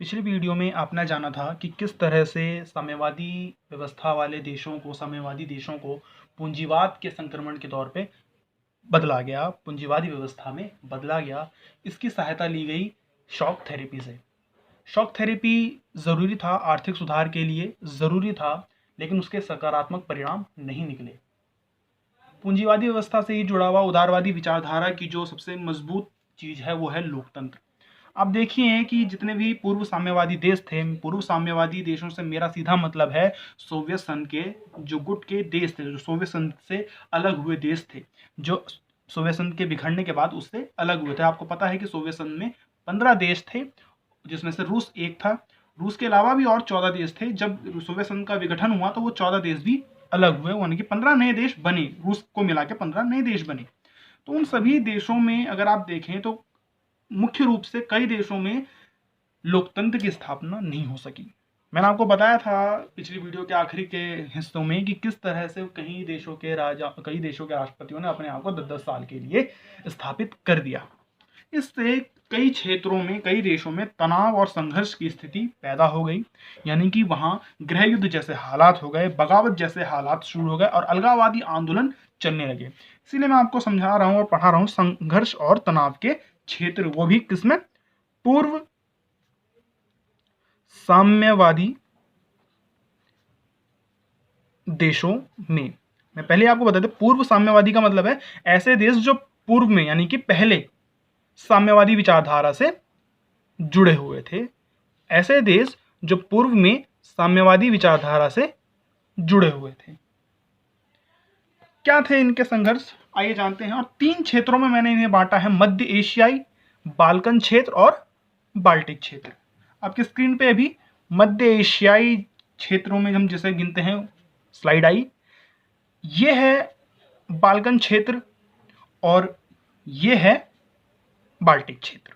पिछली वीडियो में आपने जाना था कि किस तरह से साम्यवादी व्यवस्था वाले देशों को साम्यवादी देशों को पूंजीवाद के संक्रमण के तौर पे बदला गया, पूंजीवादी व्यवस्था में बदला गया। इसकी सहायता ली गई शॉक थेरेपी से। शॉक थेरेपी ज़रूरी था, आर्थिक सुधार के लिए ज़रूरी था, लेकिन उसके सकारात्मक परिणाम नहीं निकले। पूंजीवादी व्यवस्था से ही जुड़ा हुआ उदारवादी विचारधारा की जो सबसे मजबूत चीज़ है वो है लोकतंत्र। आप देखिए कि जितने भी पूर्व साम्यवादी देश थे, पूर्व साम्यवादी देशों से मेरा सीधा मतलब है सोवियत संघ के जो गुट के देश थे, जो सोवियत संघ से अलग हुए देश थे, जो सोवियत संघ के बिखरने के बाद उससे अलग हुए थे। आपको पता है कि सोवियत संघ में 15 देश थे, जिसमें से रूस एक था। रूस के अलावा भी और 14 देश थे। जब सोवियत संघ का विघटन हुआ तो वो 14 देश भी अलग हुए, यानी कि 15 नए देश बने, रूस को मिला के 15 नए देश बने। तो उन सभी देशों में अगर आप देखें तो मुख्य रूप से कई देशों में लोकतंत्र की स्थापना नहीं हो सकी। मैंने आपको बताया था पिछली वीडियो के आखिरी के हिस्सों में कि किस तरह से कई देशों के राष्ट्रपतियों ने अपने आप को 10-10 साल के लिए स्थापित कर दिया। इससे कई क्षेत्रों में, कई देशों में तनाव और संघर्ष की स्थिति पैदा हो गई, यानी कि वहां गृह युद्ध जैसे हालात हो गए, बगावत जैसे हालात शुरू हो गए और अलगाववादी आंदोलन चलने लगे। इसीलिए मैं आपको समझा रहा हूं और पढ़ा रहा हूं संघर्ष और तनाव के क्षेत्र, वो भी किसमें? पूर्व साम्यवादी देशों में। मैं पहले आपको बता दूं, पूर्व साम्यवादी का मतलब है ऐसे देश जो पूर्व में, यानी कि पहले साम्यवादी विचारधारा से जुड़े हुए थे। ऐसे देश जो पूर्व में साम्यवादी विचारधारा से जुड़े हुए थे। क्या थे इनके संघर्ष, आइए जानते हैं। और 3 क्षेत्रों में मैंने इन्हें बांटा है: मध्य एशियाई, बाल्कन क्षेत्र और बाल्टिक क्षेत्र। आपकी स्क्रीन पे अभी मध्य एशियाई क्षेत्रों में हम जिसे गिनते हैं, स्लाइड आई, ये है बाल्कन क्षेत्र और ये है बाल्टिक क्षेत्र।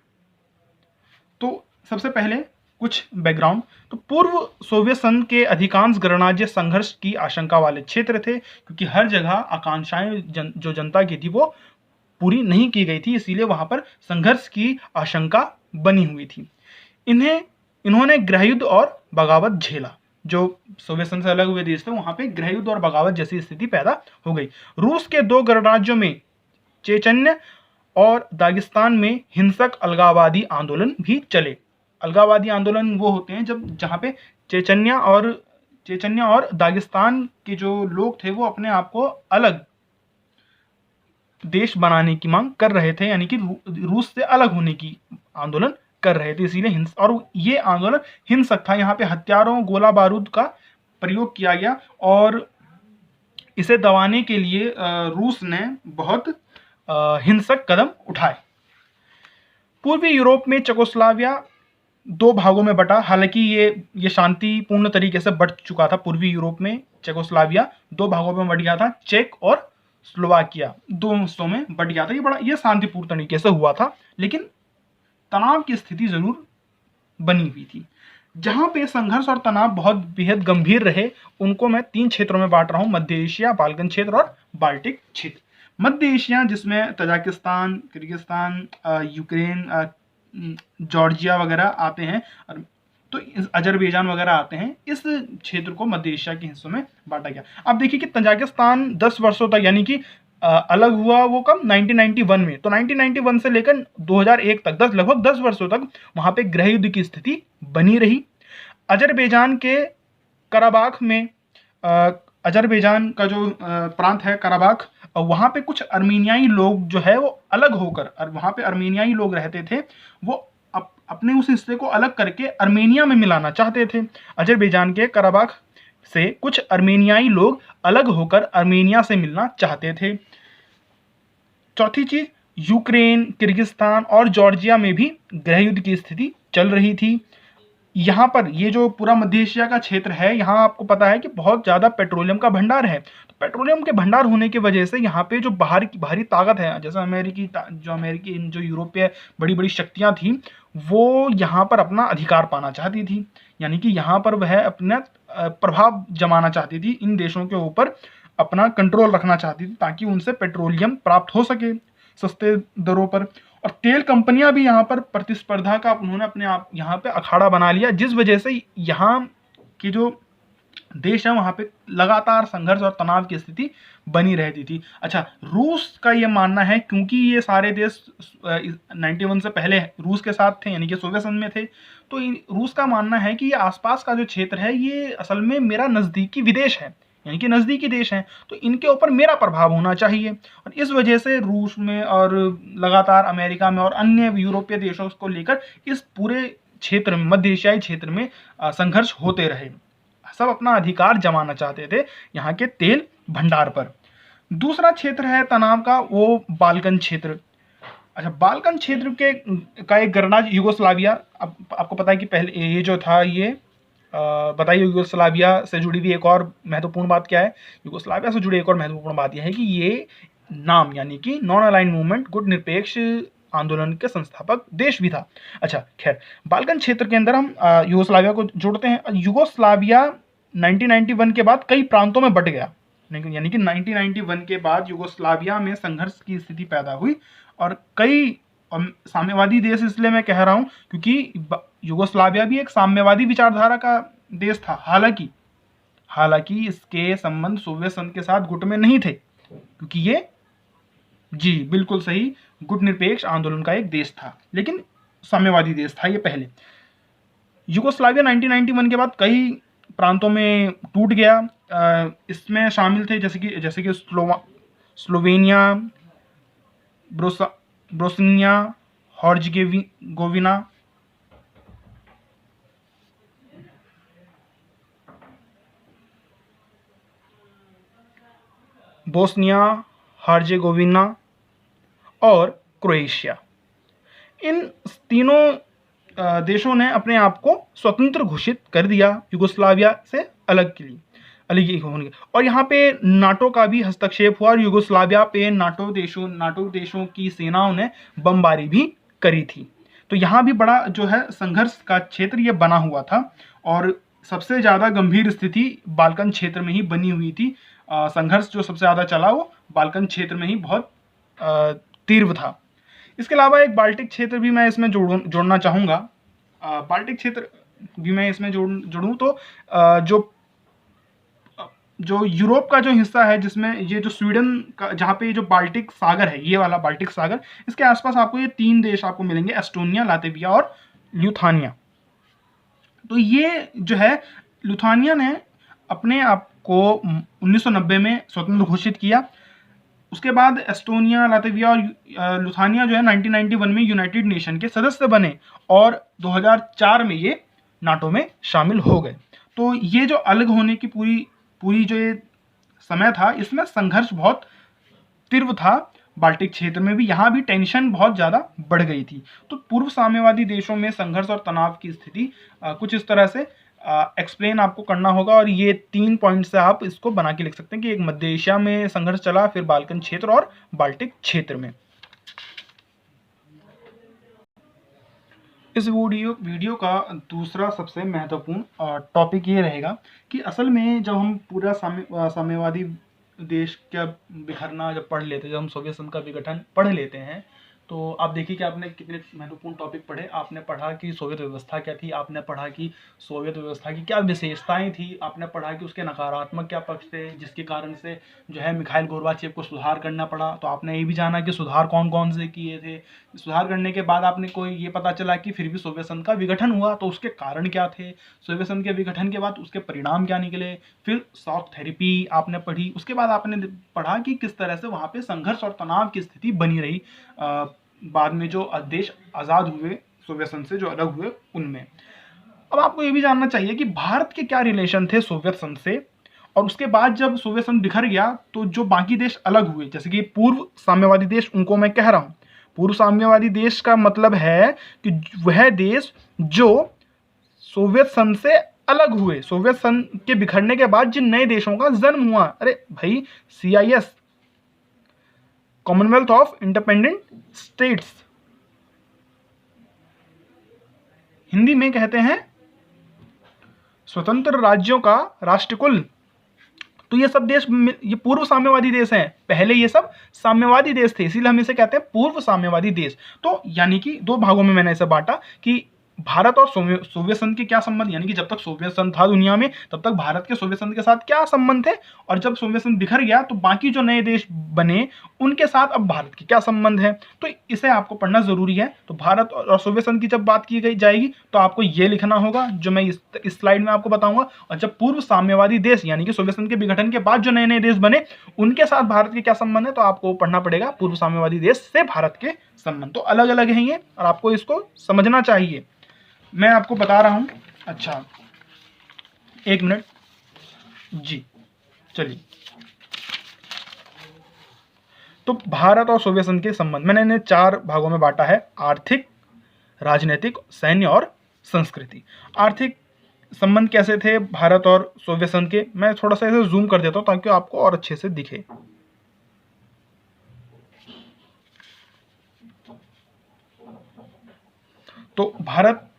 तो सबसे पहले कुछ बैकग्राउंड। तो पूर्व सोवियत संघ के अधिकांश गणराज्य संघर्ष की आशंका वाले क्षेत्र थे, क्योंकि हर जगह आकांक्षाएं जो जनता की थी वो पूरी नहीं की गई थी, इसीलिए वहां पर संघर्ष की आशंका बनी हुई थी। इन्होंने गृहयुद्ध और बगावत झेला। जो सोवियत संघ से अलग हुए देश थे वहां पे गृहयुद्ध और बगावत जैसी स्थिति पैदा हो गई। रूस के 2 गणराज्यों में, चेचन्य और दागिस्तान में, हिंसक अलगाववादी आंदोलन भी चले। अलगाववादी आंदोलन वो होते हैं जहां पे चेचन्या और दागिस्तान के जो लोग थे वो अपने आप को अलग देश बनाने की मांग कर रहे थे, यानी कि रूस से अलग होने की आंदोलन कर रहे थे। इसीलिए और ये आंदोलन हिंसक था। यहाँ पे हथियारों, गोला बारूद का प्रयोग किया गया और इसे दबाने के लिए रूस ने बहुत हिंसक कदम उठाए। पूर्वी यूरोप में चेकोस्लोवाकिया 2 भागों में बटा। हालांकि ये शांतिपूर्ण तरीके से बट चुका था। पूर्वी यूरोप में चेकोस्लोवाकिया 2 भागों में बट गया था। चेक और स्लोवाकिया 2 हिस्सों में बट गया था। ये शांतिपूर्ण तरीके से हुआ था, लेकिन तनाव की स्थिति जरूर बनी हुई थी। जहां पे संघर्ष और तनाव बहुत बेहद गंभीर रहे, उनको मैं 3 क्षेत्रों में बांट रहा हूं: मध्य एशिया, बाल्कन क्षेत्र और बाल्टिक क्षेत्र। मध्य एशिया, जिसमें तजाकिस्तान, किर्गिस्तान, यूक्रेन, जॉर्जिया वगैरह आते हैं, तो अजरबैजान वगैरह आते हैं। इस क्षेत्र को मध्य एशिया के हिस्सों में बांटा गया। अब देखिए कि तजाकिस्तान 10 वर्षों तक, यानी कि अलग हुआ वो कब? 1991 में। तो 1991 से लेकर 2001 तक, लगभग 10 वर्षों तक वहां पे गृह युद्ध की स्थिति बनी रही। अजरबैजान के कराबाख में, अजरबैजान का जो प्रांत है कराबाख, वहां पे कुछ अर्मीनियाई लोग जो है वो अलग होकर, वहां पे अर्मीनियाई लोग रहते थे, वो अपने उस हिस्से को अलग करके अर्मेनिया में मिलाना चाहते थे। अजरबैजान के कराबाख से कुछ अर्मेनियाई लोग अलग होकर अर्मेनिया से मिलना चाहते थे। चौथी चीज, यूक्रेन, किर्गिस्तान और जॉर्जिया में भी गृह युद्ध की स्थिति चल रही थी। यहाँ पर ये जो पूरा मध्य एशिया का क्षेत्र है, यहाँ आपको पता है कि बहुत ज़्यादा पेट्रोलियम का भंडार है। तो पेट्रोलियम के भंडार होने की वजह से यहाँ पे जो भारी ताकत है, जैसे अमेरिकी जो यूरोपीय बड़ी बड़ी शक्तियाँ थी, वो यहाँ पर अपना अधिकार पाना चाहती थी, यानी कि यहाँ पर वह अपना प्रभाव जमाना चाहती थी, इन देशों के ऊपर अपना कंट्रोल रखना चाहती थी, ताकि उनसे पेट्रोलियम प्राप्त हो सके सस्ते दरों पर। और तेल कंपनियां भी यहाँ पर प्रतिस्पर्धा का उन्होंने अपने आप यहाँ पे अखाड़ा बना लिया, जिस वजह से यहाँ की जो देश है वहां पे लगातार संघर्ष और तनाव की स्थिति बनी रहती थी। अच्छा, रूस का ये मानना है, क्योंकि ये सारे देश 91 से पहले रूस के साथ थे, यानी कि सोवियत संघ में थे, तो रूस का मानना है कि ये आसपास का जो क्षेत्र है ये असल में मेरा नजदीकी विदेश है, यानी कि नजदीकी देश हैं, तो इनके ऊपर मेरा प्रभाव होना चाहिए। और इस वजह से रूस में और लगातार अमेरिका में और अन्य यूरोपीय देशों को लेकर इस पूरे क्षेत्र में, मध्य एशियाई क्षेत्र में संघर्ष होते रहे। सब अपना अधिकार जमाना चाहते थे यहाँ के तेल भंडार पर। दूसरा क्षेत्र है तनाव का, वो बाल्कन क्षेत्र। अच्छा, बाल्कन क्षेत्र के का एक गणराज्य यूगोस्लाविया, आपको पता है कि पहले ये जो था ये बताइए, यूगोस्लाविया से जुड़ी हुई एक और महत्वपूर्ण बात क्या है? यूगोस्लाविया से जुड़ी एक और महत्वपूर्ण बात यह है कि ये नाम, यानी कि नॉन अलाइंड मूवमेंट गुट निरपेक्ष आंदोलन के संस्थापक देश भी था। अच्छा, खैर, बाल्कन क्षेत्र के अंदर हम यूगोस्लाविया को जोड़ते हैं। यूगोस्लाविया 1991 के बाद कई प्रांतों में बट गया, यानी कि 1991 के बाद यूगोस्लाविया में संघर्ष की स्थिति पैदा हुई और कई साम्यवादी देश, इसलिए मैं कह रहा हूं क्योंकि यूगोस्लाविया भी एक साम्यवादी विचारधारा का देश था। हालांकि इसके संबंध सोवियत संघ के साथ गुट में नहीं थे, क्योंकि ये, जी बिल्कुल सही, गुट निरपेक्ष आंदोलन का एक देश था, लेकिन साम्यवादी देश था ये पहले। यूगोस्लाविया 1991 के बाद कई प्रांतों में टूट गया। इसमें शामिल थे जैसे कि स्लोवेनिया, ब्रोस्निया हर्ज़ेगोविना, बोस्निया हर्ज़ेगोविना और क्रोएशिया। इन तीनों देशों ने अपने आप को स्वतंत्र घोषित कर दिया यूगोस्लाविया से अलग होने के। और यहाँ पे नाटो का भी हस्तक्षेप हुआ और यूगोस्लाविया पे नाटो देशों की सेनाओं ने बमबारी भी करी थी। तो यहाँ भी बड़ा जो है संघर्ष का क्षेत्र ये बना हुआ था और सबसे ज़्यादा गंभीर स्थिति बाल्कन क्षेत्र में ही बनी हुई थी। संघर्ष जो सबसे ज़्यादा चला वो बाल्कन क्षेत्र में ही बहुत तीव्र था। इसके अलावा एक बाल्टिक क्षेत्र भी मैं इसमें जोड़ना चाहूँगा। बाल्टिक क्षेत्र भी मैं इसमें जोड़ूँ तो जो यूरोप का जो हिस्सा है, जिसमें ये जो स्वीडन का, जहाँ पे ये जो बाल्टिक सागर है, ये वाला बाल्टिक सागर, इसके आसपास आपको ये 3 देश आपको मिलेंगे, एस्टोनिया, लातविया और लिथुआनिया। तो ये जो है, लिथुआनिया ने अपने आप को 1990 में स्वतंत्र घोषित किया। उसके बाद एस्टोनिया, लातविया और लिथुआनिया जो है 1991 में यूनाइटेड नेशन के सदस्य बने और 2004 में ये नाटो में शामिल हो गए। तो ये जो अलग होने की पूरी जो ये समय था, इसमें संघर्ष बहुत तीव्र था। बाल्टिक क्षेत्र में भी, यहाँ भी टेंशन बहुत ज़्यादा बढ़ गई थी। तो पूर्व साम्यवादी देशों में संघर्ष और तनाव की स्थिति कुछ इस तरह से एक्सप्लेन आपको करना होगा और ये 3 पॉइंट से आप इसको बना के लिख सकते हैं कि एक मध्य एशिया में संघर्ष चला, फिर बाल्कन क्षेत्र और बाल्टिक क्षेत्र में। इस वीडियो का दूसरा सबसे महत्वपूर्ण टॉपिक ये रहेगा कि असल में जब हम पूरा साम्यवादी देश का बिखरना जब पढ़ लेते हैं, जब हम सोवियत संघ का विघटन पढ़ लेते हैं, तो आप देखिए कि आपने कितने महत्वपूर्ण टॉपिक पढ़े। आपने पढ़ा कि सोवियत व्यवस्था क्या थी, आपने पढ़ा कि सोवियत व्यवस्था की क्या विशेषताएं थी, आपने पढ़ा कि उसके नकारात्मक क्या पक्ष थे जिसके कारण से जो है मिखाइल गोर्बाचेव को सुधार करना पड़ा। तो आपने ये भी जाना कि सुधार कौन कौन से किए थे। सुधार करने के बाद आपने ये पता चला कि फिर भी सोवियत संघ का विघटन हुआ, तो उसके कारण क्या थे, सोवियत संघ के विघटन के बाद उसके परिणाम क्या निकले। फिर शॉक थेरेपी आपने पढ़ी। उसके बाद आपने पढ़ा कि किस तरह से वहाँ पे संघर्ष और तनाव की स्थिति बनी रही बाद में जो देश आज़ाद हुए सोवियत संघ से, जो अलग हुए उनमें। अब आपको ये भी जानना चाहिए कि भारत के क्या रिलेशन थे सोवियत संघ से, और उसके बाद जब सोवियत संघ बिखर गया तो जो बाकी देश अलग हुए, जैसे कि पूर्व साम्यवादी देश, उनको मैं कह रहा हूँ। पूर्व साम्यवादी देश का मतलब है कि वह देश जो सोवियत संघ से अलग हुए, सोवियत संघ के बिखरने के बाद जिन नए देशों का जन्म हुआ। अरे भाई, CIS, Commonwealth of independent states, Hindi में कहते हैं स्वतंत्र राज्यों का राष्ट्रकुल। तो ये सब देश ये पूर्व साम्यवादी देश हैं, पहले ये सब साम्यवादी देश थे, इसीलिए हम इसे कहते हैं पूर्व साम्यवादी देश। तो यानी कि दो भागों में मैंने इसे बांटा कि भारत और सोवियत संघ के क्या संबंध, यानी कि जब तक सोवियत संघ था दुनिया में तब तक भारत के सोवियत संघ के साथ क्या संबंध थे, और जब सोवियत संघ बिखर गया तो बाकी जो नए देश बने उनके साथ अब भारत के क्या संबंध है। तो इसे आपको पढ़ना जरूरी है। तो भारत और सोवियत संघ की जब बात की गई जाएगी तो आपको ये लिखना होगा जो मैं इस स्लाइड में आपको बताऊंगा, और जब पूर्व साम्यवादी देश यानी कि सोवियत संघ के विघटन के बाद जो नए नए देश बने उनके साथ भारत के क्या संबंध है, तो आपको पढ़ना पड़ेगा पूर्व साम्यवादी देश से भारत के संबंध। तो अलग अलग हैं ये और आपको इसको समझना चाहिए, मैं आपको बता रहा हूं। अच्छा एक मिनट जी, चलिए। तो भारत और सोवियत संघ के संबंध मैंने इन्हें 4 भागों में बांटा है, आर्थिक, राजनीतिक, सैन्य और संस्कृति। आर्थिक संबंध कैसे थे भारत और सोवियत संघ के, मैं थोड़ा सा इसे जूम कर देता हूं ताकि आपको और अच्छे से दिखे। तो भारत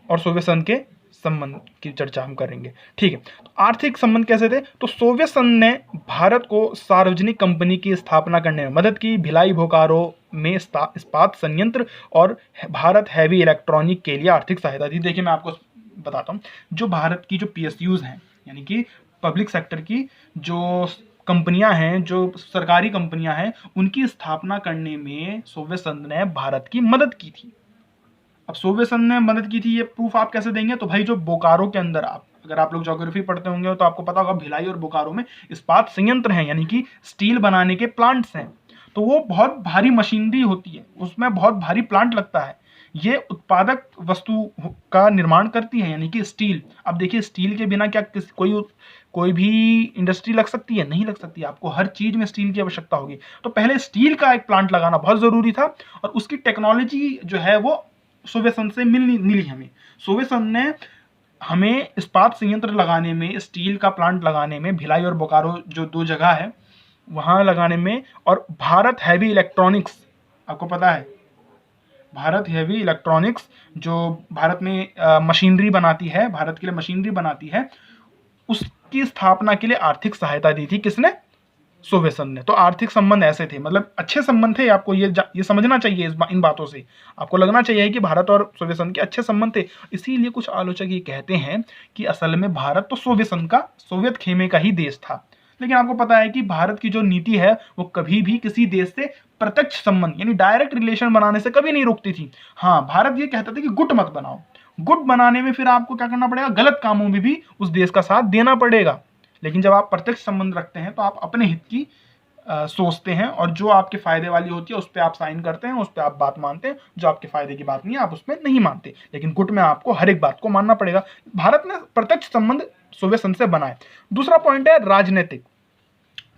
और सोवियत संघ के संबंध की चर्चा हम करेंगे, ठीक है। तो आर्थिक संबंध कैसे थे, तो सोवियत संघ ने भारत को सार्वजनिक कंपनी की स्थापना करने में मदद की, भिलाई बोकारो में इस्पात संयंत्र और भारत हैवी इलेक्ट्रॉनिक के लिए आर्थिक सहायता दी। देखिए मैं आपको बताता हूँ, जो भारत की जो PSUs हैं यानी कि पब्लिक सेक्टर की जो कंपनियां हैं, जो सरकारी कंपनियां हैं, उनकी स्थापना करने में सोवियत संघ ने भारत की मदद की थी। अब सोवियत संघ ने मदद की थी, ये प्रूफ आप कैसे देंगे, तो भाई जो बोकारो के अंदर अगर आप लोग ज्योग्राफी पढ़ते होंगे तो आपको पता होगा भिलाई और बोकारो में इस्पात संयंत्र हैं यानी कि स्टील बनाने के प्लांट्स हैं। तो वो बहुत भारी मशीनरी होती है, उसमें बहुत भारी प्लांट लगता है, ये उत्पादक वस्तु का निर्माण करती है यानी कि स्टील। अब देखिए स्टील के बिना क्या कोई भी इंडस्ट्री लग सकती है, नहीं लग सकती, आपको हर चीज में स्टील की आवश्यकता होगी। तो पहले स्टील का एक प्लांट लगाना बहुत जरूरी था और उसकी टेक्नोलॉजी जो है वो सोवियत संघ से मिली हमें। सोवियत संघ ने हमें इस्पात संयंत्र लगाने में, स्टील का प्लांट लगाने में, भिलाई और बोकारो जो 2 जगह है वहां लगाने में, और भारत हैवी इलेक्ट्रॉनिक्स, आपको पता है भारत हैवी इलेक्ट्रॉनिक्स जो भारत में मशीनरी बनाती है, भारत के लिए मशीनरी बनाती है, उसकी स्थापना के लिए आर्थिक सहायता दी थी किसने, सोवियत संघ ने। तो आर्थिक संबंध ऐसे थे, मतलब अच्छे संबंध थे, आपको ये समझना चाहिए इन बातों से आपको लगना चाहिए कि भारत और सोवियत संघ के अच्छे संबंध थे। इसीलिए कुछ आलोचक ये कहते हैं कि असल में भारत तो सोवियत संघ का, सोवियत खेमे का ही देश था। लेकिन आपको पता है कि भारत की जो नीति है वो कभी भी किसी देश से प्रत्यक्ष संबंध यानी डायरेक्ट रिलेशन बनाने से कभी नहीं रोकती थी। हाँ, भारत ये कहता था कि गुट मत बनाओ, गुट बनाने में फिर आपको क्या करना पड़ेगा, गलत कामों में भी उस देश का साथ देना पड़ेगा। लेकिन जब आप प्रत्यक्ष संबंध रखते हैं तो आप अपने हित की सोचते हैं और जो आपके फायदे वाली होती है उस पर आप साइन करते हैं, उस पर आप बात मानते हैं, जो आपके फायदे की बात नहीं है आप उसमें नहीं मानते। लेकिन गुट में आपको हर एक बात को मानना पड़ेगा। भारत ने प्रत्यक्ष संबंध सोवियत संघ से बनाए। दूसरा पॉइंट है राजनीतिक।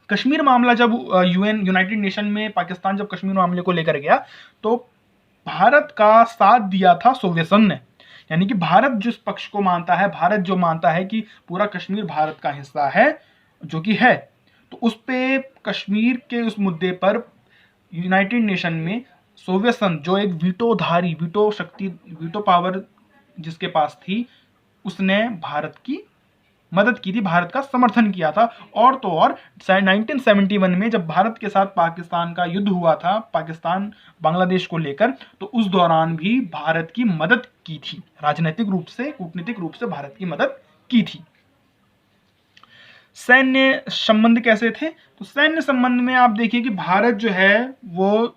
कश्मीर मामला जब यूनाइटेड नेशन में पाकिस्तान जब कश्मीर मामले को लेकर गया तो भारत का साथ दिया था सोवियत संघ ने, यानी कि भारत जिस पक्ष को मानता है, भारत जो मानता है कि पूरा कश्मीर भारत का हिस्सा है जो कि है, तो उस पे कश्मीर के उस मुद्दे पर यूनाइटेड नेशन में सोवियत संघ जो एक वीटो पावर जिसके पास थी, उसने भारत की मदद की थी, भारत का समर्थन किया था। और तो और 1971 में जब भारत के साथ पाकिस्तान का युद्ध हुआ था, पाकिस्तान बांग्लादेश को लेकर, तो उस दौरान भी भारत की मदद की थी, राजनीतिक रूप से, कूटनीतिक रूप से भारत की मदद की थी। सैन्य संबंध कैसे थे, तो सैन्य संबंध में आप देखिए कि भारत जो है वो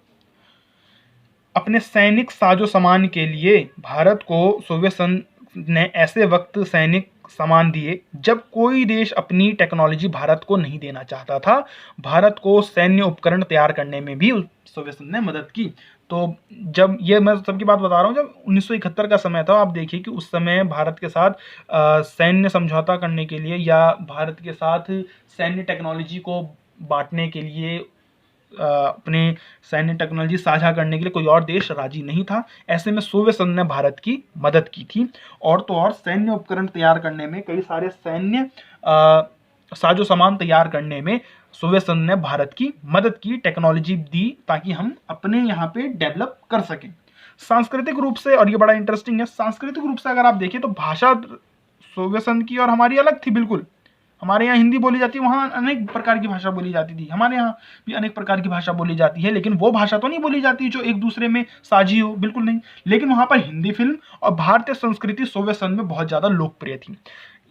अपने सैनिक साजो सामान के लिए भारत को सोवियत संघ ने ऐसे वक्त सैनिक सामान दिए जब कोई देश अपनी टेक्नोलॉजी भारत को नहीं देना चाहता था। भारत को सैन्य उपकरण तैयार करने में भी सोवियत संघ ने मदद की। तो जब ये मैं सबकी बात बता रहा हूँ, जब 1971 का समय था, आप देखिए कि उस समय भारत के साथ सैन्य समझौता करने के लिए या भारत के साथ सैन्य टेक्नोलॉजी को बांटने के लिए, अपने सैन्य टेक्नोलॉजी साझा करने के लिए कोई और देश राजी नहीं था। ऐसे में सोवियत संघ ने भारत की मदद की थी। और तो और सैन्य उपकरण तैयार करने में, कई सारे सैन्य साजो सामान तैयार करने में सोवियत संघ ने भारत की मदद की, टेक्नोलॉजी दी ताकि हम अपने यहाँ पे डेवलप कर सकें। सांस्कृतिक रूप से, और ये बड़ा इंटरेस्टिंग है, सांस्कृतिक रूप से अगर आप देखें तो भाषा सोवियत संघ की और हमारी अलग थी बिल्कुल। हमारे यहाँ हिंदी बोली जाती है, वहाँ अनेक प्रकार की भाषा बोली जाती थी। हमारे यहाँ भी अनेक प्रकार की भाषा बोली जाती है, लेकिन वो भाषा तो नहीं बोली जाती जो एक दूसरे में साझी हो, बिल्कुल नहीं। लेकिन वहाँ पर हिंदी फिल्म और भारतीय संस्कृति सोवियत संघ में बहुत ज़्यादा लोकप्रिय थी।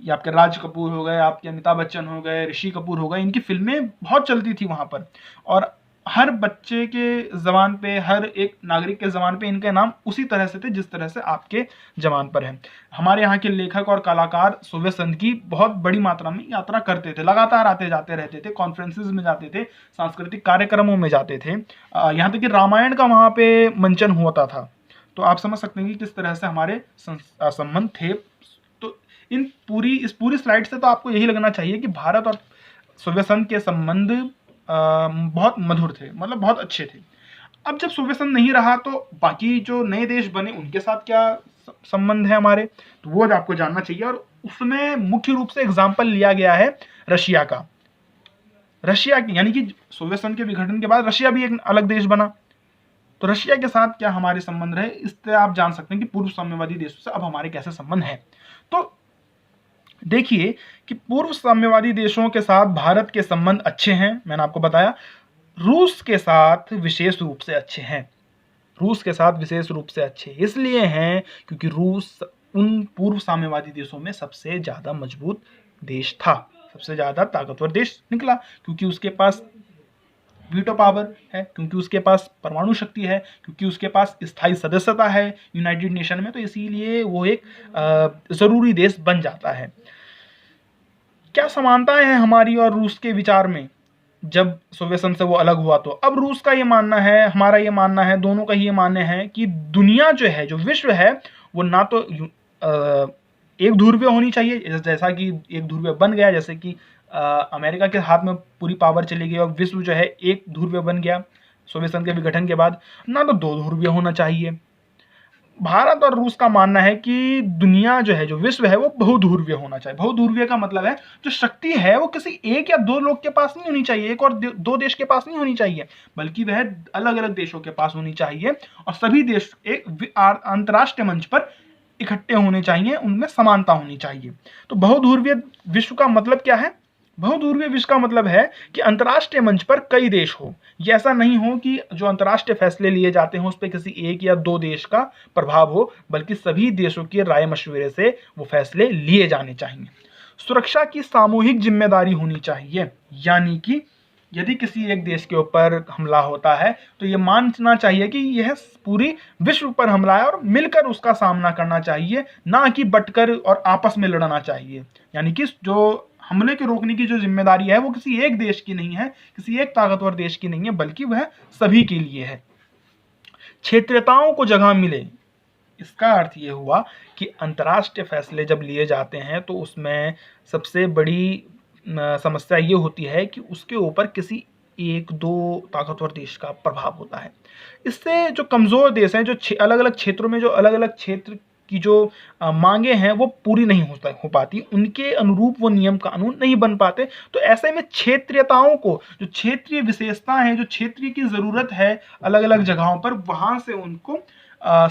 ये आपके राज कपूर हो गए, आपके अमिताभ बच्चन हो गए, ऋषि कपूर हो गए, इनकी फिल्में बहुत चलती थी वहाँ पर। और हर बच्चे के ज़बान पे, हर एक नागरिक के ज़बान पे इनके नाम उसी तरह से थे जिस तरह से आपके ज़बान पर है। हमारे यहाँ के लेखक और कलाकार सोवियत संघ की बहुत बड़ी मात्रा में यात्रा करते थे, लगातार आते जाते रहते थे, कॉन्फ्रेंसेज में जाते थे, सांस्कृतिक कार्यक्रमों में जाते थे। यहाँ तक कि रामायण का वहाँ पे मंचन होता था। तो आप समझ सकते हैं कि किस तरह से हमारे संबंध थे। तो इस पूरी स्लाइड से तो आपको यही लगना चाहिए कि भारत और सोवियत संघ के संबंध बहुत मधुर थे, मतलब बहुत अच्छे थे। अब जब सोवियत संघ नहीं रहा तो बाकी जो नए देश बने उनके साथ क्या संबंध है हमारे, तो वो आपको जानना चाहिए। और उसमें मुख्य रूप से एग्जाम्पल लिया गया है रशिया का। रशिया की, यानी कि सोवियत संघ के विघटन के बाद रशिया भी एक अलग देश बना। तो रशिया के साथ क्या हमारे संबंध रहे, इससे आप जान सकते हैं कि पूर्व साम्यवादी देशों से अब हमारे कैसे संबंध हैं। तो देखिए कि पूर्व साम्यवादी देशों के साथ भारत के संबंध अच्छे हैं, मैंने आपको बताया। रूस के साथ विशेष रूप से अच्छे हैं। रूस के साथ विशेष रूप से अच्छे इसलिए हैं क्योंकि रूस उन पूर्व साम्यवादी देशों में सबसे ज़्यादा मजबूत देश था, सबसे ज़्यादा ताकतवर देश निकला, क्योंकि उसके पास वीटो पावर है, क्योंकि उसके पास परमाणु शक्ति है, क्योंकि उसके पास स्थायी सदस्यता है यूनाइटेड नेशन में। तो इसीलिए वो एक ज़रूरी देश बन जाता है। क्या समानताएं हैं हमारी और रूस के विचार में जब सोवियत संघ से वो अलग हुआ? तो अब रूस का ये मानना है, हमारा ये मानना है, दोनों का ये मानना है कि दुनिया जो है, जो विश्व है, वो ना तो एक ध्रुवीय होनी चाहिए, जैसा कि एक ध्रुवीय बन गया, जैसे कि अमेरिका के हाथ में पूरी पावर चली गई और विश्व जो है एक ध्रुवीय बन गया सोवियत संघ के विघटन के बाद, ना तो दो ध्रुवीय होना चाहिए। भारत और रूस का मानना है कि दुनिया जो है, जो विश्व है, वो बहुध्रुवीय होना चाहिए। बहुध्रुवीय का मतलब है जो शक्ति है वो किसी एक या दो लोग के पास नहीं होनी चाहिए, एक और दो देश के पास नहीं होनी चाहिए, बल्कि वह अलग अलग देशों के पास होनी चाहिए। और सभी देश एक अंतर्राष्ट्रीय मंच पर इकट्ठे होने चाहिए, उनमें समानता होनी चाहिए। तो बहुध्रुवीय विश्व का मतलब क्या है? बहुध्रुवीय विश्व का मतलब है कि अंतर्राष्ट्रीय मंच पर कई देश हो। ये ऐसा नहीं हो कि जो अंतर्राष्ट्रीय फैसले लिए जाते हैं उस पर किसी एक या दो देश का प्रभाव हो, बल्कि सभी देशों की राय मशवरे से वो फैसले लिए जाने चाहिए। सुरक्षा की सामूहिक जिम्मेदारी होनी चाहिए, यानी कि यदि किसी एक देश के ऊपर हमला होता है तो ये मानना चाहिए कि यह पूरी विश्व पर हमला है और मिलकर उसका सामना करना चाहिए, ना कि बंटकर और आपस में लड़ना चाहिए। यानी कि जो हमले के रोकने की जो जिम्मेदारी है वो किसी एक देश की नहीं है, किसी एक ताकतवर देश की नहीं है, बल्कि वह सभी के लिए है। क्षेत्रीयताओं को जगह मिले, इसका अर्थ ये हुआ कि अंतर्राष्ट्रीय फैसले जब लिए जाते हैं तो उसमें सबसे बड़ी समस्या ये होती है कि उसके ऊपर किसी एक दो ताकतवर देश का प्रभाव होता है। इससे जो कमज़ोर देश हैं, जो अलग अलग क्षेत्रों में जो अलग अलग क्षेत्र की जो मांगे हैं वो पूरी नहीं हो पाती, उनके अनुरूप वो नियम कानून नहीं बन पाते। तो ऐसे में क्षेत्रीयताओं को, जो क्षेत्रीय विशेषता है, जो क्षेत्रीय की ज़रूरत है अलग अलग जगहों पर, वहाँ से उनको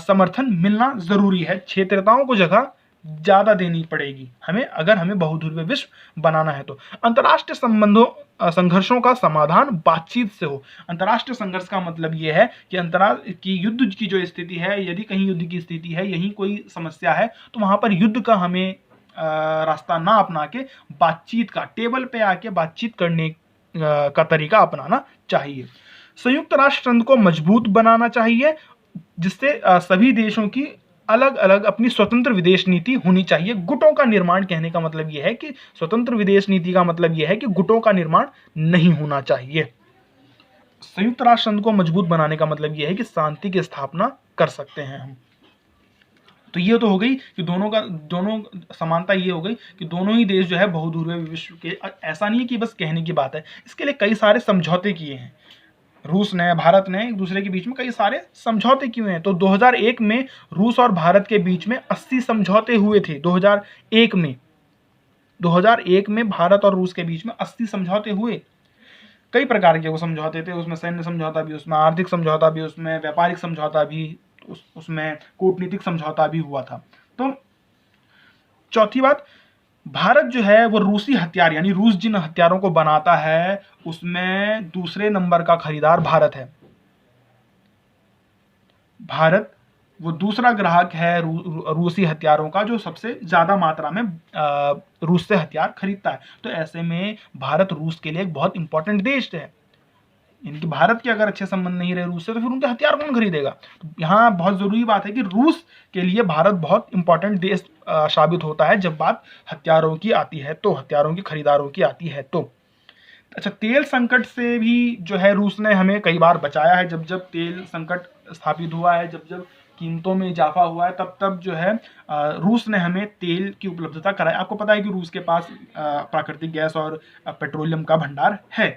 समर्थन मिलना ज़रूरी है। क्षेत्रीयताओं को जगह ज़्यादा देनी पड़ेगी हमें, अगर हमें बहुध्रुवीय विश्व बनाना है। तो अंतर्राष्ट्रीय संघर्षों का समाधान बातचीत से हो। अंतर्राष्ट्रीय संघर्ष का मतलब ये है कि युद्ध की जो स्थिति है, यदि कहीं युद्ध की स्थिति है, यही कोई समस्या है, तो वहाँ पर युद्ध का हमें रास्ता ना अपना के बातचीत का, टेबल पे आके बातचीत करने का तरीका अपनाना चाहिए। संयुक्त राष्ट्र संघ को मजबूत बनाना चाहिए, जिससे सभी देशों की अलग अलग अपनी स्वतंत्र विदेश नीति होनी चाहिए। गुटों का निर्माण, कहने का मतलब यह है कि स्वतंत्र विदेश नीति का मतलब यह है कि गुटों का निर्माण नहीं होना चाहिए। संयुक्त राष्ट्र संघ को मजबूत बनाने का मतलब यह है कि शांति की स्थापना कर सकते हैं हम। तो ये तो हो गई कि दोनों समानता ये हो गई कि दोनों ही देश जो है बहुध्रुवीय विश्व के। ऐसा नहीं है कि बस कहने की बात है, इसके लिए कई सारे समझौते किए हैं। रूस ने, भारत ने एक दूसरे के बीच में कई सारे समझौते किए हैं। तो 2001 में रूस और भारत के बीच में 80 समझौते हुए थे। 2001 में भारत और रूस के बीच में 80 समझौते हुए। कई प्रकार के वो समझौते थे, उसमें सैन्य समझौता भी, उसमें आर्थिक समझौता भी, उसमें व्यापारिक समझौता भी, उसमें कूटनीतिक समझौता भी हुआ था। तो चौथी बात, भारत जो है वो रूसी हथियार यानी रूस जिन हथियारों को बनाता है उसमें दूसरे नंबर का खरीदार भारत है। भारत वो दूसरा ग्राहक है रूसी हथियारों का जो सबसे ज्यादा मात्रा में रूस से हथियार खरीदता है। तो ऐसे में भारत रूस के लिए एक बहुत इंपॉर्टेंट देश है। इनकी भारत के अगर अच्छे संबंध नहीं रहे रूस से तो फिर उनके हथियार कौन खरीदेगा। तो यहाँ बहुत जरूरी बात है कि रूस के लिए भारत बहुत इंपॉर्टेंट देश साबित होता है जब बात हथियारों की आती है, तो हथियारों की खरीदारों की आती है। तो अच्छा, तेल संकट से भी जो है रूस ने हमें कई बार बचाया है। जब जब तेल संकट स्थापित हुआ है, जब जब कीमतों में इजाफा हुआ है, तब तब जो है रूस ने हमें तेल की उपलब्धता कराई। आपको पता है कि रूस के पास प्राकृतिक गैस और पेट्रोलियम का भंडार है,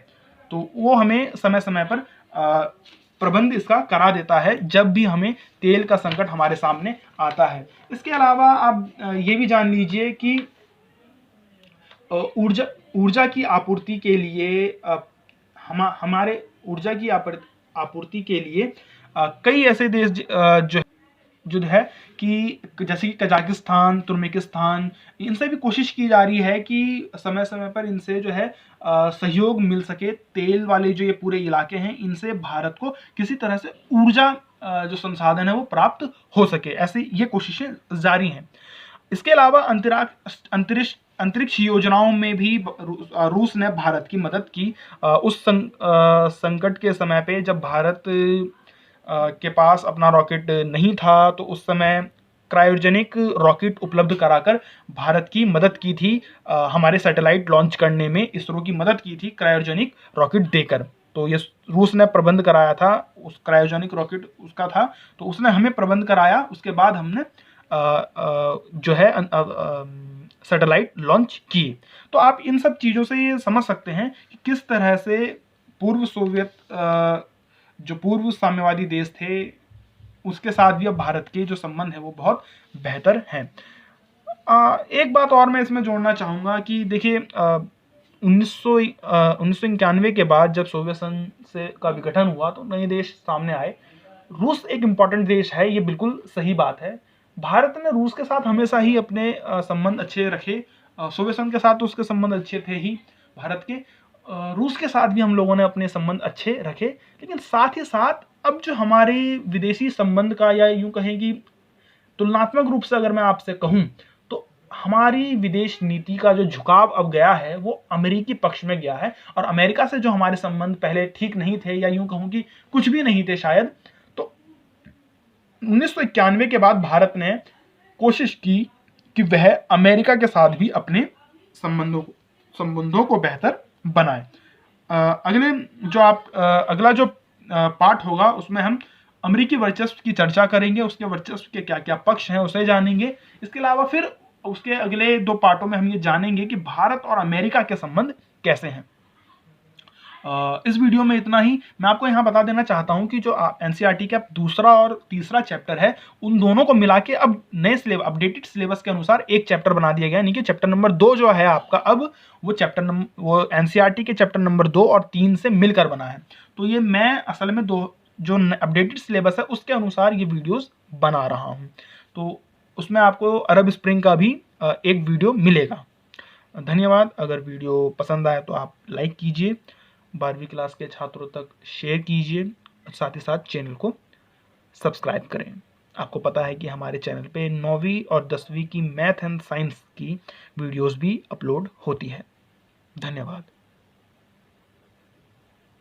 तो वो हमें समय समय पर प्रबंध इसका करा देता है जब भी हमें तेल का संकट हमारे सामने आता है। इसके अलावा आप ये भी जान लीजिए कि ऊर्जा की आपूर्ति के लिए हमारे ऊर्जा की आपूर्ति के लिए कई ऐसे देश जो है कि जैसे कि कजाकिस्तान, तुर्कमेनिस्तान, इनसे भी कोशिश की जा रही है कि समय समय पर इनसे जो है सहयोग मिल सके। तेल वाले जो ये पूरे इलाके हैं इनसे भारत को किसी तरह से ऊर्जा जो संसाधन है वो प्राप्त हो सके, ऐसी ये कोशिशें जारी हैं। इसके अलावा अंतरिक्ष योजनाओं में भी रूस ने भारत की मदद की। उस संकट के समय पे जब भारत के पास अपना रॉकेट नहीं था तो उस समय क्रायोजेनिक रॉकेट उपलब्ध कराकर भारत की मदद की थी। हमारे सैटेलाइट लॉन्च करने में इसरो की मदद की थी क्रायोजेनिक रॉकेट देकर। तो ये रूस ने प्रबंध कराया था, उस क्रायोजेनिक रॉकेट उसका था, तो उसने हमें प्रबंध कराया। उसके बाद हमने जो है सैटेलाइट लॉन्च किए। तो आप इन सब चीज़ों से ये समझ सकते हैं कि किस तरह से पूर्व सोवियत जो पूर्व साम्यवादी देश थे उसके साथ भी अब भारत के जो संबंध है वो बहुत बेहतर हैं। एक बात और मैं इसमें जोड़ना चाहूँगा कि देखिए 1991 के बाद जब सोवियत संघ से का विघटन हुआ तो नए देश सामने आए। रूस एक इम्पॉर्टेंट देश है, ये बिल्कुल सही बात है। भारत ने रूस के साथ हमेशा ही अपने संबंध अच्छे रखे। सोवियत संघ के साथ तो उसके संबंध अच्छे थे ही भारत के, रूस के साथ भी हम लोगों ने अपने संबंध अच्छे रखे। लेकिन साथ ही साथ अब जो हमारे विदेशी संबंध का, या यूं कहें कि तुलनात्मक रूप से अगर मैं आपसे कहूं तो हमारी विदेश नीति का जो झुकाव अब गया है वो अमेरिकी पक्ष में गया है। और अमेरिका से जो हमारे संबंध पहले ठीक नहीं थे, या यूं कहूं कि कुछ भी नहीं थे शायद, तो 1991 के बाद भारत ने कोशिश की कि वह अमेरिका के साथ भी अपने संबंधों को बेहतर बनाए। अगला जो पार्ट होगा उसमें हम अमेरिकी वर्चस्व की चर्चा करेंगे, उसके वर्चस्व के क्या क्या पक्ष हैं उसे जानेंगे। इसके अलावा फिर उसके अगले 2 पार्टों में हम ये जानेंगे कि भारत और अमेरिका के संबंध कैसे हैं। इस वीडियो में इतना ही। मैं आपको यहाँ बता देना चाहता हूँ कि जो एनसीईआरटी का दूसरा और तीसरा चैप्टर है उन दोनों को मिला के अब नए अपडेटेड सिलेबस के अनुसार एक चैप्टर बना दिया गया, यानी कि चैप्टर नंबर 2 जो है आपका अब वो एनसीईआरटी के चैप्टर नंबर 2 और 3 से मिलकर बना है। तो ये मैं असल में जो अपडेटेड सिलेबस है उसके अनुसार ये वीडियोस बना रहा हूँ। तो उसमें आपको अरब स्प्रिंग का भी एक वीडियो मिलेगा। धन्यवाद। अगर वीडियो पसंद आए तो आप लाइक कीजिए, 12वीं क्लास के छात्रों तक शेयर कीजिए, साथ ही साथ चैनल को सब्सक्राइब करें। आपको पता है कि हमारे चैनल पे 9वीं और 10वीं की मैथ एंड साइंस की वीडियोस भी अपलोड होती है। धन्यवाद।